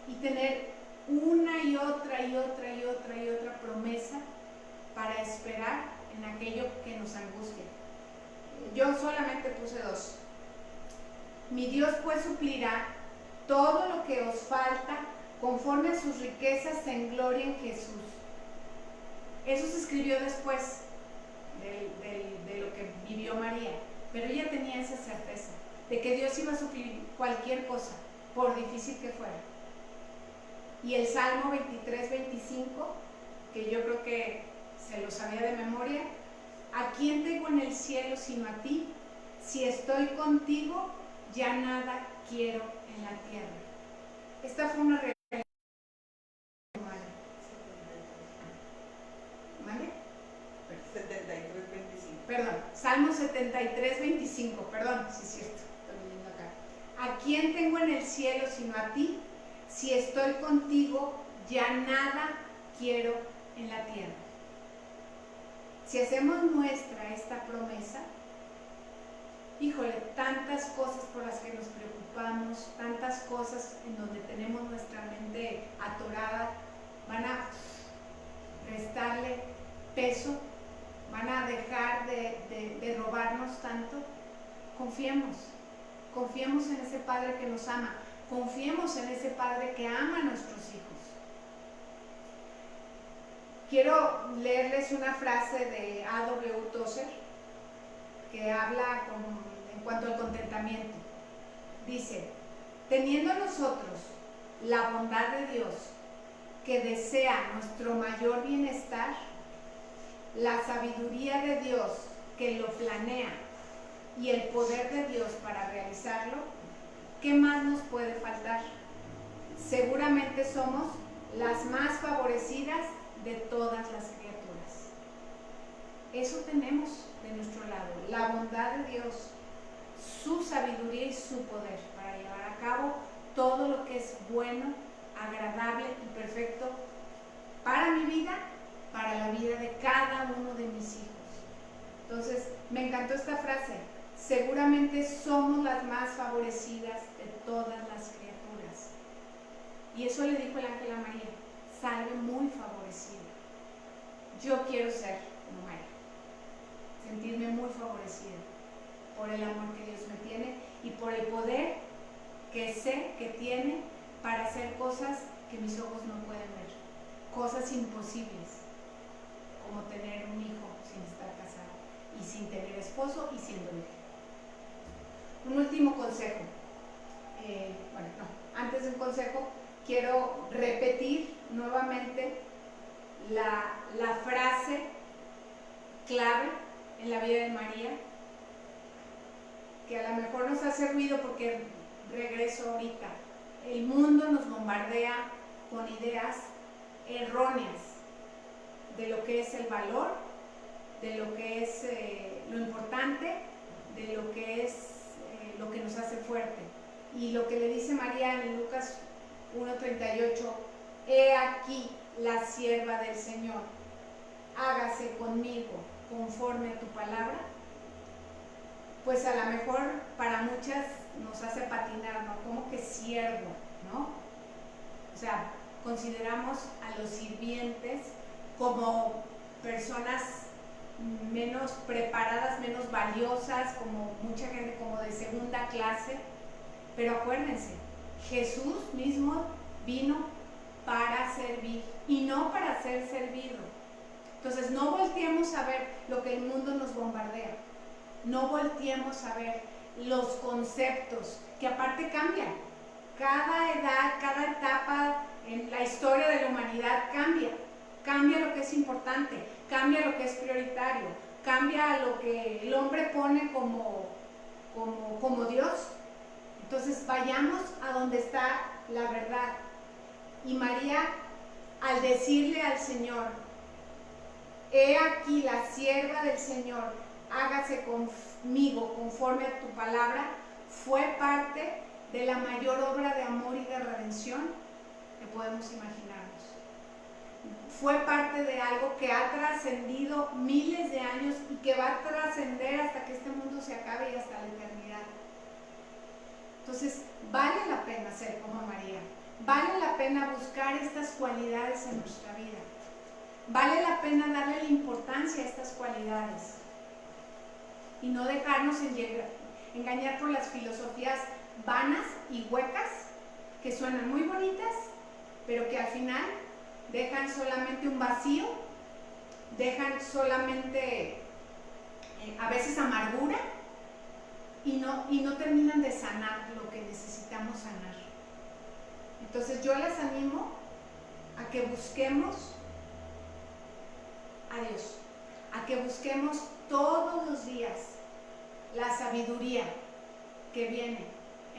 [SPEAKER 1] y tener una y otra y otra y otra y otra promesa para esperar en aquello que nos angustia. Yo solamente puse 2. Mi Dios pues suplirá todo lo que os falta conforme a sus riquezas en gloria en Jesús. Eso se escribió después de lo que vivió María, pero ella tenía esa certeza de que Dios iba a suplir cualquier cosa, por difícil que fuera. Y el Salmo 23, 25, que yo creo que se lo sabía de memoria: ¿a quién tengo en el cielo sino a ti? Si estoy contigo, ya nada quiero en la tierra. Esta fue una realidad. ¿Vale?
[SPEAKER 2] 73, 25.
[SPEAKER 1] Perdón, Salmo 73, 25, perdón, sí es cierto, estoy leyendo acá. ¿A quién tengo en el cielo sino a ti? Si estoy contigo, ya nada quiero en la tierra. Si hacemos nuestra esta promesa, híjole, tantas cosas por las que nos preocupamos, tantas cosas en donde tenemos nuestra mente atorada, van a restarle peso, van a dejar de robarnos tanto. Confiemos en ese Padre que nos ama, confiemos en ese Padre que ama a nuestros hijos. Quiero leerles una frase de A.W. Tozer que habla en cuanto al contentamiento. Dice: teniendo nosotros la bondad de Dios que desea nuestro mayor bienestar, la sabiduría de Dios que lo planea y el poder de Dios para realizarlo, ¿qué más nos puede faltar? Seguramente somos las más favorecidas de todas las criaturas. Eso tenemos de nuestro lado, la bondad de Dios, su sabiduría y su poder para llevar a cabo todo lo que es bueno, agradable y perfecto para mi vida, para la vida de cada uno de mis hijos. Entonces, me encantó esta frase: seguramente somos las más favorecidas de todas las criaturas. Y eso le dijo el ángel a María: salve muy favorecida. Yo quiero ser como María, sentirme muy favorecida por el amor que Dios me tiene y por el poder que sé que tiene para hacer cosas que mis ojos no pueden ver, cosas imposibles, como tener un hijo sin estar casado y sin tener esposo y siendo virgen. Un último consejo, antes de un consejo, quiero repetir nuevamente la frase clave en la vida de María, que a lo mejor nos hace ruido porque regreso ahorita. El mundo nos bombardea con ideas erróneas de lo que es el valor, de lo que es lo importante, de lo que es lo que nos hace fuerte. Y lo que le dice María en Lucas 1:38, he aquí la sierva del Señor, hágase conmigo conforme a tu palabra, pues a lo mejor para muchas nos hace patinar, ¿no? Como que siervo, ¿no? O sea, consideramos a los sirvientes como personas menos preparadas, menos valiosas, como mucha gente como de segunda clase. Pero acuérdense, Jesús mismo vino para servir y no para ser servido. Entonces no volteemos a ver lo que el mundo nos bombardea, no volteemos a ver los conceptos que aparte cambian. Cada edad, cada etapa en la historia de la humanidad cambia lo que es importante, cambia lo que es prioritario, cambia lo que el hombre pone como Dios. Entonces vayamos a donde está la verdad. Y María, al decirle al Señor, he aquí la sierva del Señor, hágase conmigo conforme a tu palabra, fue parte de la mayor obra de amor y de redención que podemos imaginarnos. Fue parte de algo que ha trascendido miles de años y que va a trascender hasta que este mundo se acabe y hasta la eternidad. Entonces, vale la pena ser como María, vale la pena buscar estas cualidades en nuestra vida, vale la pena darle la importancia a estas cualidades y no dejarnos engañar por las filosofías vanas y huecas que suenan muy bonitas, pero que al final dejan solamente un vacío, dejan solamente a veces amargura y no terminan de sanar lo que necesitamos sanar. Entonces yo les animo a que busquemos a Dios, a que busquemos todos los días la sabiduría que viene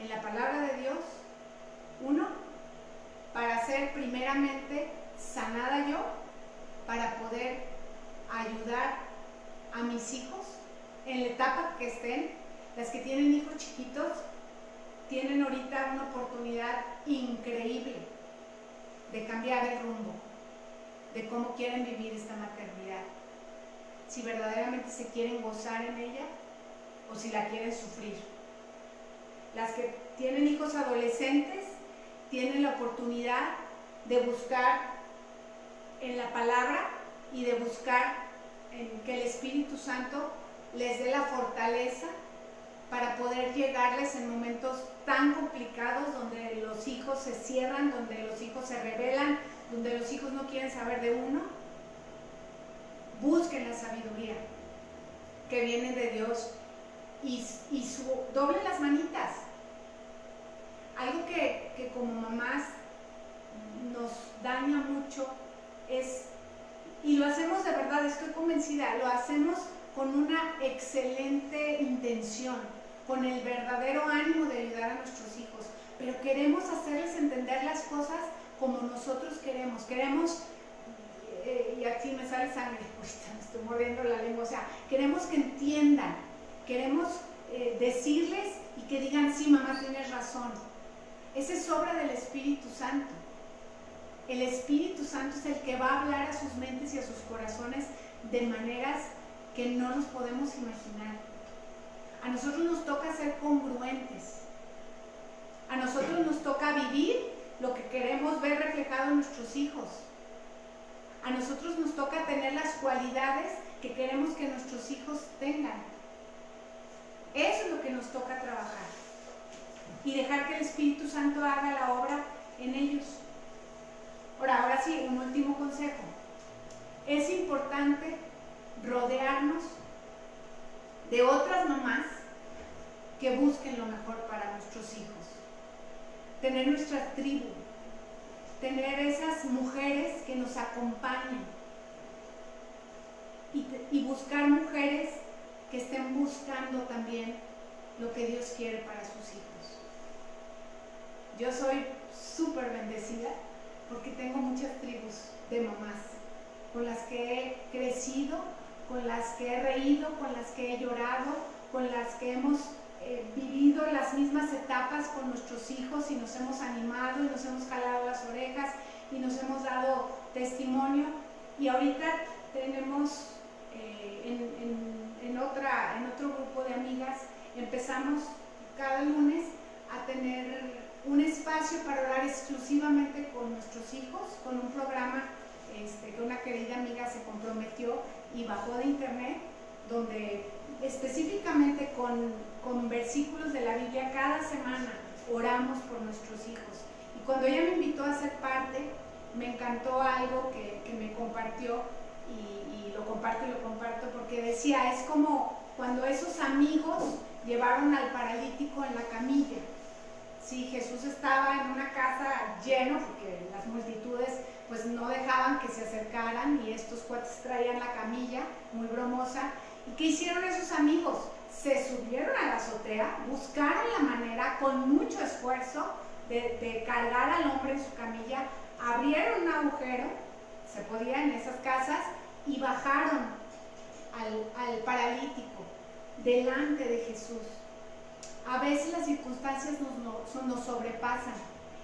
[SPEAKER 1] en la palabra de Dios. Uno, para ser primeramente sanada yo, para poder ayudar a mis hijos en la etapa que estén. Las que tienen hijos chiquitos tienen ahorita una oportunidad increíble de cambiar el rumbo, de cómo quieren vivir esta maternidad, si verdaderamente se quieren gozar en ella o si la quieren sufrir. Las que tienen hijos adolescentes tienen la oportunidad de buscar en la palabra y de buscar en que el Espíritu Santo les dé la fortaleza para poder llegarles en momentos tan complicados donde los hijos se cierran, donde los hijos se rebelan, donde los hijos no quieren saber de uno. Busquen la sabiduría que viene de Dios y doble las manitas. Algo que como mamás nos daña mucho es, y lo hacemos de verdad, estoy convencida, lo hacemos con una excelente intención, con el verdadero ánimo de ayudar a nuestros hijos, pero queremos hacerles entender las cosas como nosotros queremos. Y aquí me sale sangre, me estoy mordiendo la lengua, o sea, queremos que entiendan, queremos decirles y que digan, sí, mamá, tienes razón. Esa es obra del Espíritu Santo. El Espíritu Santo es el que va a hablar a sus mentes y a sus corazones de maneras que no nos podemos imaginar. A nosotros nos toca ser congruentes. A nosotros nos toca vivir lo que queremos ver reflejado en nuestros hijos. A nosotros nos toca tener las cualidades que queremos que nuestros hijos tengan. Eso es lo que nos toca trabajar. Y dejar que el Espíritu Santo haga la obra en ellos. Ahora sí, un último consejo. Es importante rodearnos de otras mamás que busquen lo mejor para nuestros hijos. Tener nuestra tribu,
[SPEAKER 3] tener esas mujeres que nos acompañen y buscar mujeres que estén buscando también lo que Dios quiere para sus hijos. Yo soy súper bendecida porque tengo muchas tribus de mamás con las que he crecido, con las que he reído, con las que he llorado, con las que hemos vivido las mismas etapas con nuestros hijos y nos hemos animado y nos hemos jalado las orejas y nos hemos dado testimonio. Y ahorita tenemos en otro grupo de amigas, empezamos cada lunes a tener un espacio para orar exclusivamente con nuestros hijos, con un programa que una querida amiga se comprometió y bajó de internet, donde específicamente con versículos de la Biblia cada semana oramos por nuestros hijos. Y cuando ella me invitó a ser parte, me encantó algo que me compartió y lo comparto porque decía, es como cuando esos amigos llevaron al paralítico en la camilla. Sí, Jesús estaba en una casa lleno porque las multitudes pues no dejaban que se acercaran y estos cuates traían la camilla muy bromosa. ¿Y qué hicieron esos amigos? Se subieron a la azotea, buscaron la manera con mucho esfuerzo de cargar al hombre en su camilla, abrieron un agujero, se podía en esas casas, y bajaron al paralítico delante de Jesús. A veces las circunstancias nos sobrepasan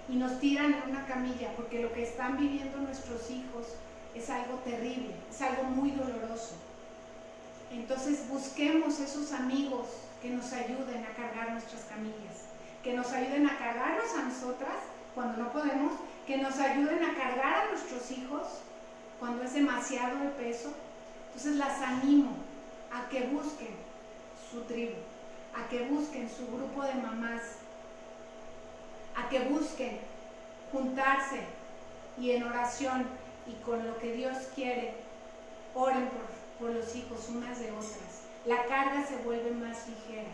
[SPEAKER 3] y nos tiran en una camilla porque lo que están viviendo nuestros hijos es algo terrible, es algo muy doloroso. Entonces busquemos esos amigos que nos ayuden a cargar nuestras camillas, que nos ayuden a cargarnos a nosotras cuando no podemos, que nos ayuden a cargar a nuestros hijos cuando es demasiado el peso. Entonces las animo a que busquen su tribu, a que busquen su grupo de mamás, a que busquen juntarse y en oración y con lo que Dios quiere, oren por los hijos unas de otras. La carga se vuelve más ligera.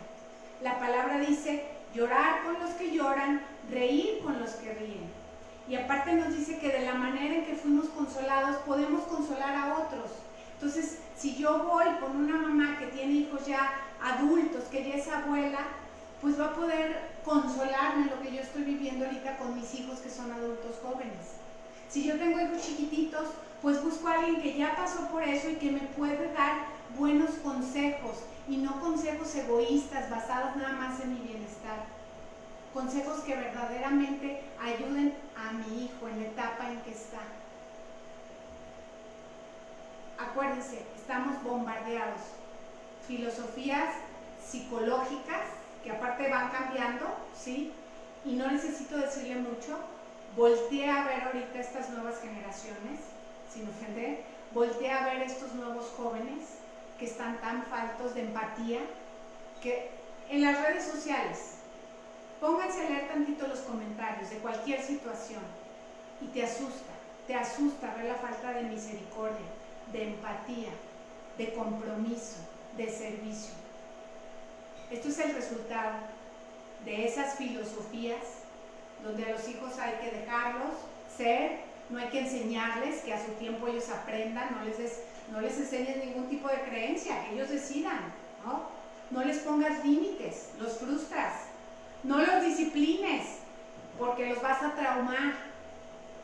[SPEAKER 3] La palabra dice llorar con los que lloran, reír con los que ríen. Y aparte nos dice que de la manera en que fuimos consolados podemos consolar a otros. Entonces, si yo voy con una mamá que tiene hijos ya adultos, que ya es abuela, pues va a poder consolarme en lo que yo estoy viviendo ahorita con mis hijos que son adultos jóvenes. Si yo tengo hijos chiquititos, pues busco a alguien que ya pasó por eso y que me puede dar buenos consejos y no consejos egoístas basados nada más en mi bienestar. Consejos que verdaderamente ayuden a mi hijo en la etapa en que está. Acuérdense, estamos bombardeados. Filosofías psicológicas que aparte van cambiando, ¿sí? Y no necesito decirle mucho. Voltea a ver ahorita estas nuevas generaciones, sin ofender. Voltea a ver estos nuevos jóvenes que están tan faltos de empatía, que en las redes sociales, pónganse a leer tantito los comentarios de cualquier situación y te asusta ver la falta de misericordia, de empatía, de compromiso, de servicio. Esto es el resultado de esas filosofías donde a los hijos hay que dejarlos ser, no hay que enseñarles, que a su tiempo ellos aprendan, no les enseñes ningún tipo de creencia, que ellos decidan, ¿no? No les pongas límites, los frustras, no los disciplines, porque los vas a traumar.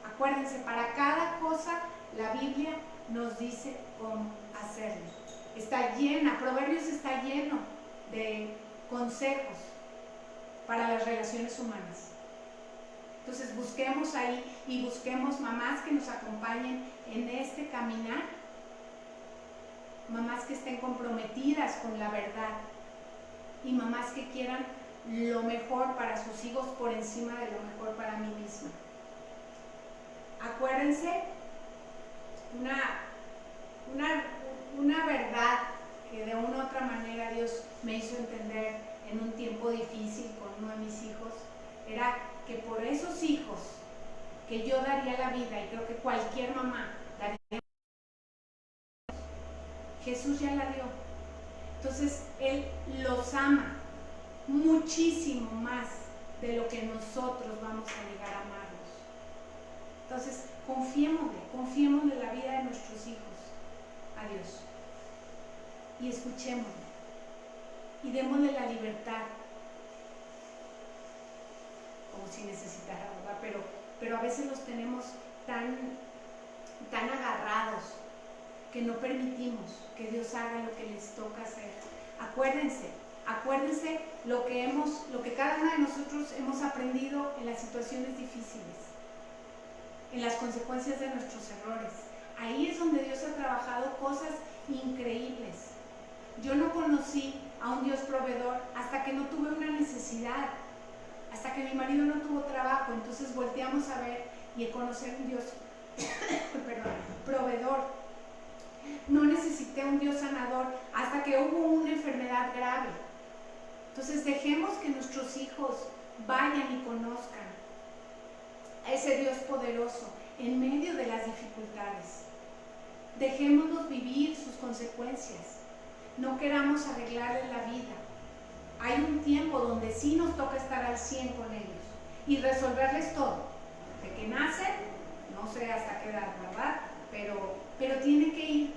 [SPEAKER 3] Acuérdense, para cada cosa la Biblia nos dice cómo hacerlo. Está llena, Proverbios está lleno de consejos para las relaciones humanas. Entonces busquemos ahí y busquemos mamás que nos acompañen en este caminar, mamás que estén comprometidas con la verdad y mamás que quieran lo mejor para sus hijos por encima de lo mejor para mí misma. Acuérdense una verdad que de una u otra manera Dios me hizo entender en un tiempo difícil con uno de mis hijos, era que por esos hijos que yo daría la vida, y creo que cualquier mamá daría la vida, Jesús ya la dio. Entonces Él los ama muchísimo más de lo que nosotros vamos a llegar a amarlos. Entonces, confiémosle la vida de nuestros hijos a Dios y escuchémosle y démosle la libertad, como si necesitara, ¿verdad? Pero a veces los tenemos tan agarrados que no permitimos que Dios haga lo que les toca hacer. Acuérdense lo que cada uno de nosotros hemos aprendido en las situaciones difíciles, en las consecuencias de nuestros errores. Ahí es donde Dios ha trabajado cosas increíbles. Yo no conocí a un Dios proveedor hasta que no tuve una necesidad, hasta que mi marido no tuvo trabajo. Entonces volteamos a ver y a conocer un Dios proveedor. No necesité un Dios sanador hasta que hubo una enfermedad grave. Entonces dejemos que nuestros hijos vayan y conozcan a ese Dios poderoso en medio de las dificultades. Dejémoslos vivir sus consecuencias. No queramos arreglarles la vida. Hay un tiempo donde sí nos toca estar al 100 con ellos y resolverles todo. De que nacen, no sé hasta qué edad, ¿verdad? Pero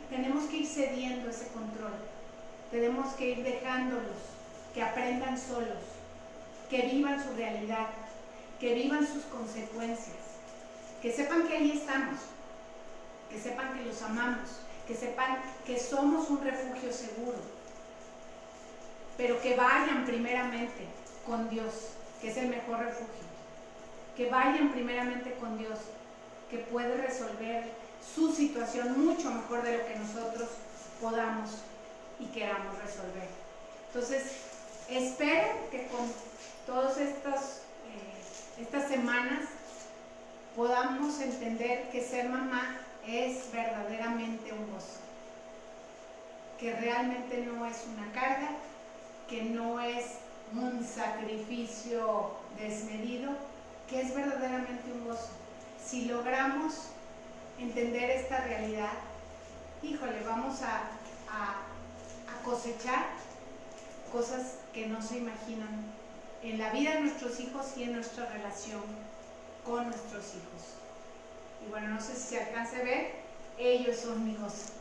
[SPEAKER 3] tenemos que ir cediendo ese control. Tenemos que ir dejándolos que aprendan solos, que vivan su realidad, que vivan sus consecuencias, que sepan que ahí estamos, que sepan que los amamos, que sepan que somos un refugio seguro, pero que vayan primeramente con Dios, que es el mejor refugio, que vayan primeramente con Dios, que puede resolver su situación mucho mejor de lo que nosotros podamos y queramos resolver. Entonces, espero que con todas estas semanas podamos entender que ser mamá es verdaderamente un gozo, que realmente no es una carga, que no es un sacrificio desmedido, que es verdaderamente un gozo. Si logramos entender esta realidad, híjole, vamos a cosechar cosas que no se imaginan en la vida de nuestros hijos y en nuestra relación con nuestros hijos. Y bueno, no sé si se alcance a ver, ellos son mi gozo.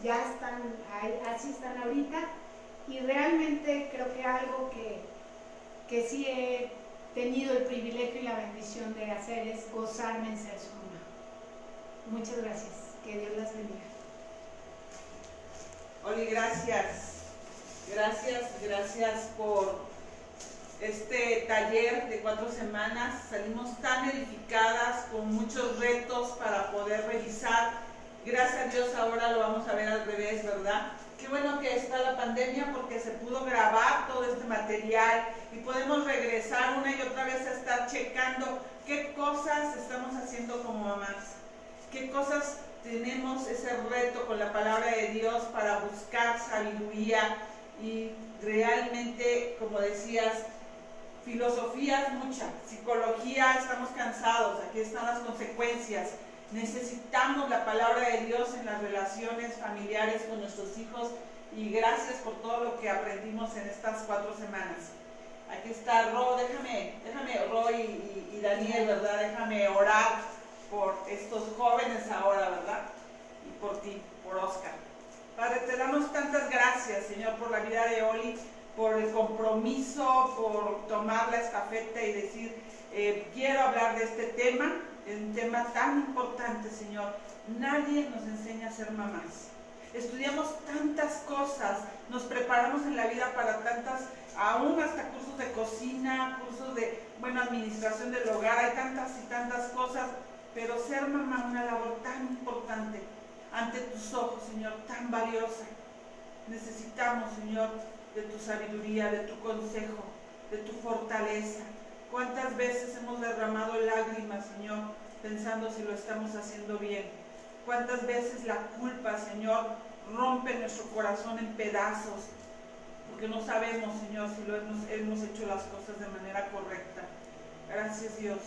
[SPEAKER 3] Ya están ahí, así están ahorita, y realmente creo que algo que sí he tenido el privilegio y la bendición de hacer es gozarme en ser su mamá. Muchas gracias, que Dios las bendiga.
[SPEAKER 2] Oli, gracias por este taller de 4 semanas. Salimos tan edificadas, con muchos retos para poder revisar. Gracias a Dios ahora lo vamos a ver al revés, ¿verdad? Qué bueno que está la pandemia, porque se pudo grabar todo este material y podemos regresar una y otra vez a estar checando qué cosas estamos haciendo como mamás, qué cosas tenemos ese reto con la palabra de Dios para buscar sabiduría y realmente, como decías, filosofías muchas, psicología, estamos cansados, aquí están las consecuencias. Necesitamos la palabra de Dios en las relaciones familiares con nuestros hijos, y gracias por todo lo que aprendimos en estas 4 semanas. Aquí está Ro, déjame Ro y Daniel, ¿verdad? Déjame orar por estos jóvenes ahora, ¿verdad? Y por ti, por Oscar. Padre, te damos tantas gracias, Señor, por la vida de Oli, por el compromiso, por tomar la estafeta y decir, quiero hablar de este tema, un tema tan importante, Señor. Nadie nos enseña a ser mamás. Estudiamos tantas cosas, nos preparamos en la vida para tantas, aún hasta cursos de cocina, cursos de, administración del hogar, hay tantas y tantas cosas, pero ser mamá, una labor tan importante ante tus ojos, Señor, tan valiosa. Necesitamos, Señor, de tu sabiduría, de tu consejo, de tu fortaleza. ¿Cuántas veces hemos derramado lágrimas, Señor, pensando si lo estamos haciendo bien? ¿Cuántas veces la culpa, Señor, rompe nuestro corazón en pedazos? Porque no sabemos, Señor, si hemos hecho las cosas de manera correcta. Gracias, Dios,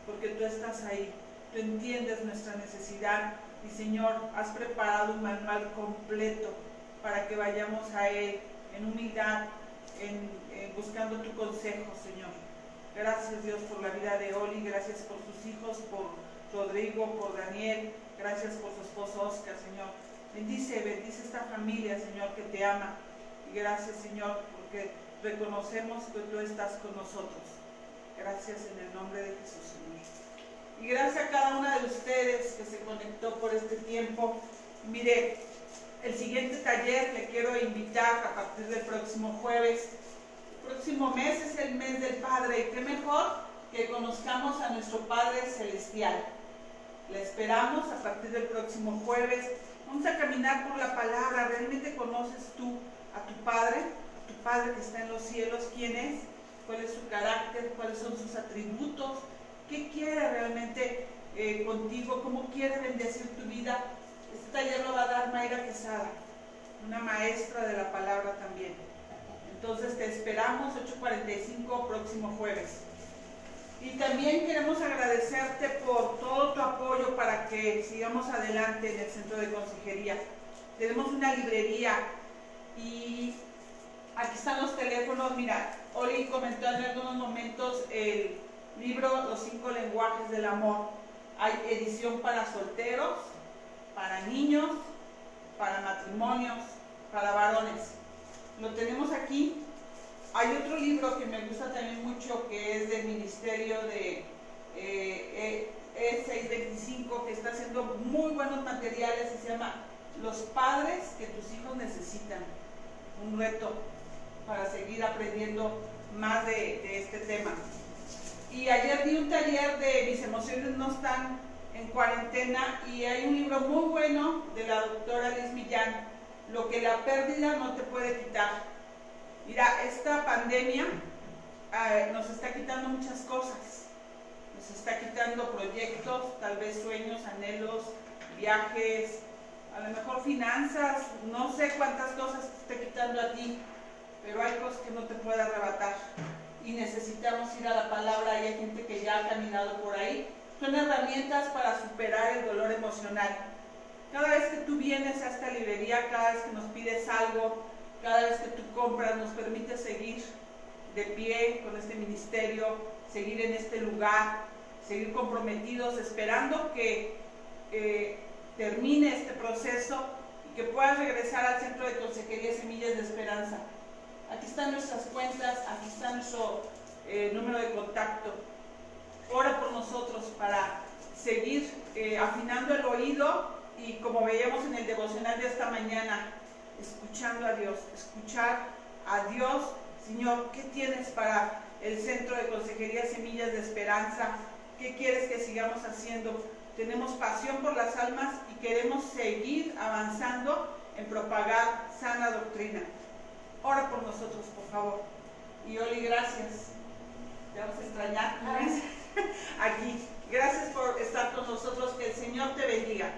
[SPEAKER 2] porque tú estás ahí. Tú entiendes nuestra necesidad y, Señor, has preparado un manual completo para que vayamos a Él en humildad, buscando tu consejo, Señor. Gracias, Dios, por la vida de Oli, gracias por sus hijos, por Rodrigo, por Daniel, gracias por su esposo Oscar, Señor. Bendice esta familia, Señor, que te ama. Y gracias, Señor, porque reconocemos que tú estás con nosotros. Gracias en el nombre de Jesús, Señor. Y gracias a cada una de ustedes que se conectó por este tiempo. Mire, el siguiente taller le quiero invitar a partir del próximo jueves. El próximo mes es el mes del Padre, y qué mejor que conozcamos a nuestro Padre Celestial. Le esperamos a partir del próximo jueves. Vamos a caminar por la palabra. ¿Realmente conoces tú a tu Padre que está en los cielos? ¿Quién es? ¿Cuál es su carácter? ¿Cuáles son sus atributos? ¿Qué quiere realmente contigo? ¿Cómo quiere bendecir tu vida? Este taller lo va a dar Mayra Quesada, una maestra de la palabra también. Entonces te esperamos 8:45 próximo jueves. Y también queremos agradecerte por todo tu apoyo para que sigamos adelante en el Centro de Consejería. Tenemos una librería y aquí están los teléfonos. Mira, Oli comentó en algunos momentos el libro Los 5 lenguajes del amor. Hay edición para solteros, para niños, para matrimonios, para varones. Lo tenemos aquí. Hay otro libro que me gusta también mucho, que es del Ministerio de E625, que está haciendo muy buenos materiales y se llama Los padres que tus hijos necesitan. Un reto para seguir aprendiendo más de este tema. Y ayer di un taller de Mis emociones no están en cuarentena, y hay un libro muy bueno de la doctora Liz Millán, Lo que la pérdida no te puede quitar. Mira, esta pandemia nos está quitando muchas cosas. Nos está quitando proyectos, tal vez sueños, anhelos, viajes, a lo mejor finanzas, no sé cuántas cosas te esté quitando a ti, pero hay cosas que no te puede arrebatar. Y necesitamos ir a la palabra, y hay gente que ya ha caminado por ahí. Son herramientas para superar el dolor emocional. Cada vez que tú vienes a esta librería, cada vez que nos pides algo, cada vez que tú compras, nos permite seguir de pie con este ministerio, seguir en este lugar, seguir comprometidos, esperando que termine este proceso y que puedas regresar al Centro de Consejería Semillas de Esperanza. Aquí están nuestras cuentas, aquí está nuestro número de contacto. Ora por nosotros para seguir afinando el oído y, como veíamos en el devocional de esta mañana, escuchando a Dios, escuchar a Dios. Señor, ¿qué tienes para el Centro de Consejería Semillas de Esperanza? ¿Qué quieres que sigamos haciendo? Tenemos pasión por las almas y queremos seguir avanzando en propagar sana doctrina. Ora por nosotros, por favor. Y Oli, gracias. Te vamos a extrañar aquí. Gracias por estar con nosotros. Que el Señor te bendiga.